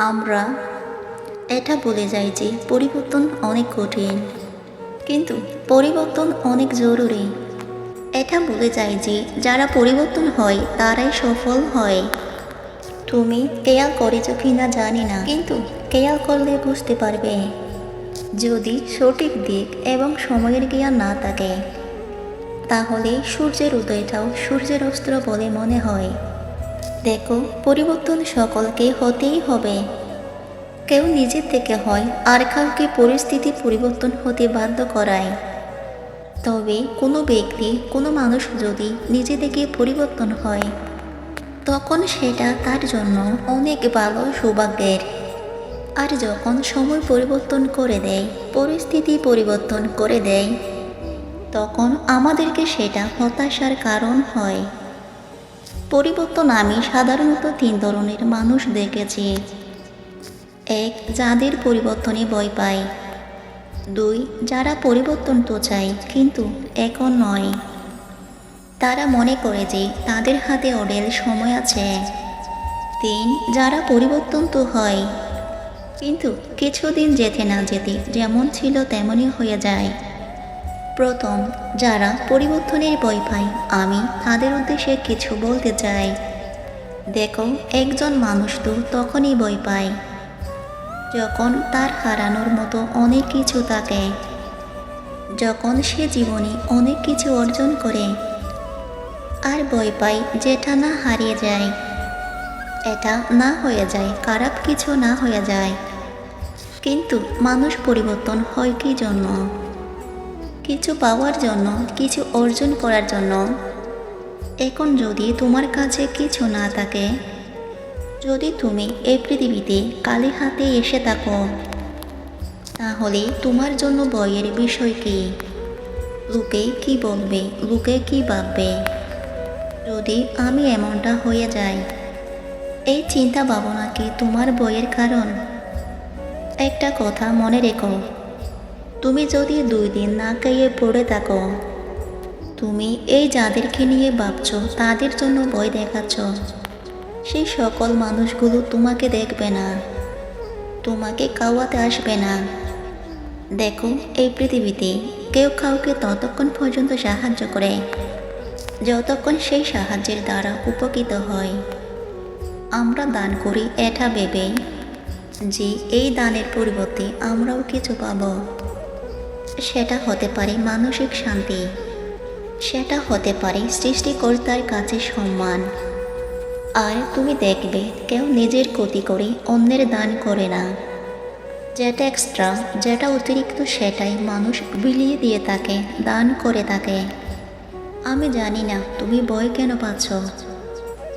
আমরা এটা বলে যাই যে পরিবর্তন অনেক কঠিন, কিন্তু পরিবর্তন অনেক জরুরি। এটা বলে যায় যে যারা পরিবর্তন হয় তারাই সফল হয়। তুমি খেয়াল করেছো কিনা জানি না, কিন্তু খেয়াল করলে বুঝতে পারবে। যদি সঠিক দিক এবং সময়ের জ্ঞান না থাকে, তাহলে সূর্যের উদয়টাও সূর্যের অস্ত্র বলে মনে হয়। দেখো, পরিবর্তন সকলকে হতেই হবে। কেউ নিজের থেকে হয়, আর কাউকে পরিস্থিতি পরিবর্তন হতে বাধ্য করায়। তবে কোনো ব্যক্তি, কোনো মানুষ যদি নিজে থেকে পরিবর্তন হয়, তখন সেটা তার জন্য অনেক ভালো সৌভাগ্যের। আর যখন সময় পরিবর্তন করে দেয়, পরিস্থিতি পরিবর্তন করে দেয়, তখন আমাদেরকে সেটা হতাশার কারণ হয়। পরিবর্তন আমি সাধারণত 3 ধরনের মানুষ দেখেছি। 1, যাদের পরিবর্তনে ভয় পায়। 2, যারা পরিবর্তন তো চায় কিন্তু এখন নয়। তারা মনে করে যে তাদের হাতে অঢেল সময় আছে। 3, যারা পরিবর্তন তো হয়, কিন্তু কিছুদিন যেতে না যেতে যেমন ছিল তেমনই হয়ে যায়। প্রথম, যারা পরিবর্তনের ভয় পায়, আমি তাদের উদ্দেশ্যে কিছু বলতে চাই। দেখো, একজন মানুষ তো তখনই ভয় পায় যখন তার হারানোর মতো অনেক কিছু থাকে, যখন সে জীবনে অনেক কিছু অর্জন করে, আর ভয় পায় যেটা না হারিয়ে যায়, এটা না হয়ে যায়, খারাপ কিছু না হয়ে যায়। কিন্তু মানুষ পরিবর্তন হয় কি জন্য? কিছু পাওয়ার জন্য, কিছু অর্জন করার জন্য। এখন যদি তোমার কাছে কিছু না থাকে, যদি তুমি এই পৃথিবীতে খালি হাতে এসে থাকো, তাহলে তোমার জন্য ভয়ের বিষয় কি? লোকে কি বলবে, লোকে কি ভাববে যদি আমি এমনটা হয়ে যাই? এই চিন্তা ভাবনা কি তোমার ভয়ের কারণ? একটা কথা মনে রেখো, তুমি যদি 2 দিন না খেয়ে পড়ে থাকো, তুমি এই যাদেরকে নিয়ে ভাবছো তাদের জন্য ভয় দেখাচ্ছ, সেই সকল মানুষগুলো তোমাকে দেখবে না, তোমাকে খাওয়াতে আসবে না। দেখো, এই পৃথিবীতে কেউ কাউকে ততক্ষণ পর্যন্ত সাহায্য করে যতক্ষণ সেই সাহায্যের দ্বারা উপকৃত হয়। আমরা দান করি এটা ভেবে যে এই দানের পরিবর্তে আমরাও কিছু পাব। সেটা হতে পারে মানসিক শান্তি, সেটা হতে পারে সৃষ্টিকর্তার কাছে সম্মান। আর তুমি দেখবে কেউ নিজের ক্ষতি করে অন্যের দান করে না। যেটা এক্সট্রা, যেটা অতিরিক্ত, সেটাই মানুষ বিলিয়ে দিয়ে থাকে, দান করে থাকে। আমি জানি না তুমি ভয় কেন পাচ্ছ।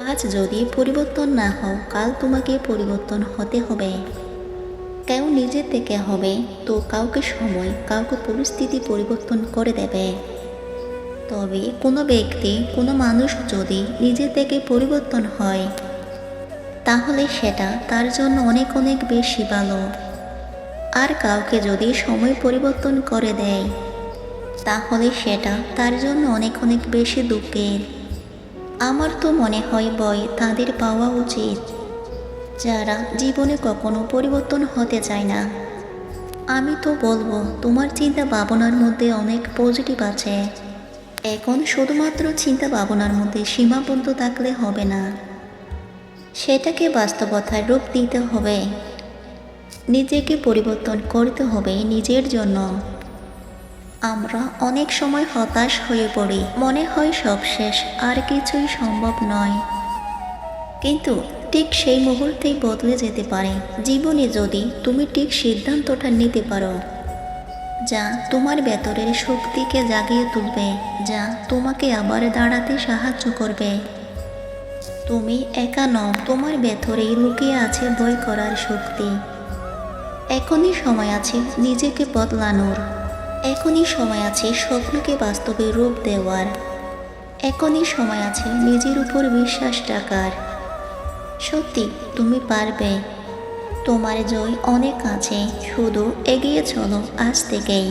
আজ যদি পরিবর্তন না হও, কাল তোমাকে পরিবর্তন হতে হবে। কেউ নিজে থেকে হবে তো কাউকে সময়, কাউকে পরিস্থিতি পরিবর্তন করে দেবে। তবে কোনো ব্যক্তি, কোনো মানুষ যদি নিজে থেকে পরিবর্তন হয়, তাহলে সেটা তার জন্য অনেক অনেক বেশি ভালো। আর কাউকে যদি সময় পরিবর্তন করে দেয়, তাহলে সেটা তার জন্য অনেক অনেক বেশি দুঃখের। আমার তো মনে হয় ভয় তাদের পাওয়া উচিত, যারা জীবনে কখনো পরিবর্তন হতে চায় না। আমি তো বলবো, তোমার চিন্তা ভাবনার মধ্যে অনেক পজিটিভ আছে। এখন শুধুমাত্র চিন্তা ভাবনার মধ্যে সীমাবদ্ধ থাকলে হবে না, সেটাকে বাস্তবতার রূপ দিতে হবে। নিজেকে পরিবর্তন করতে হবে নিজের জন্য। আমরা অনেক সময় হতাশ হয়ে পড়ি, মনে হয় সব শেষ, আর কিছুই সম্ভব নয়। কিন্তু ঠিক সেই মুহূর্তেই বদলে যেতে পারে জীবনে, যদি তুমি ঠিক সিদ্ধান্তটা নিতে পারো, যা তোমার ভেতরের শক্তিকে জাগিয়ে তুলবে, যা তোমাকে আবার দাঁড়াতে সাহায্য করবে। তুমি একা নও, তোমার ভেতরেই লুকিয়ে আছে ভয় করার শক্তি। এখনই সময় আছে নিজেকে বদলানোর, এখনই সময় আছে স্বপ্নকে বাস্তবে রূপ দেওয়ার, এখনই সময় আছে নিজের উপর বিশ্বাস রাখার। সত্যি তুমি পারবে, তোমার জয় অনেক আছে, শুধু এগিয়ে চলো আজ থেকেই।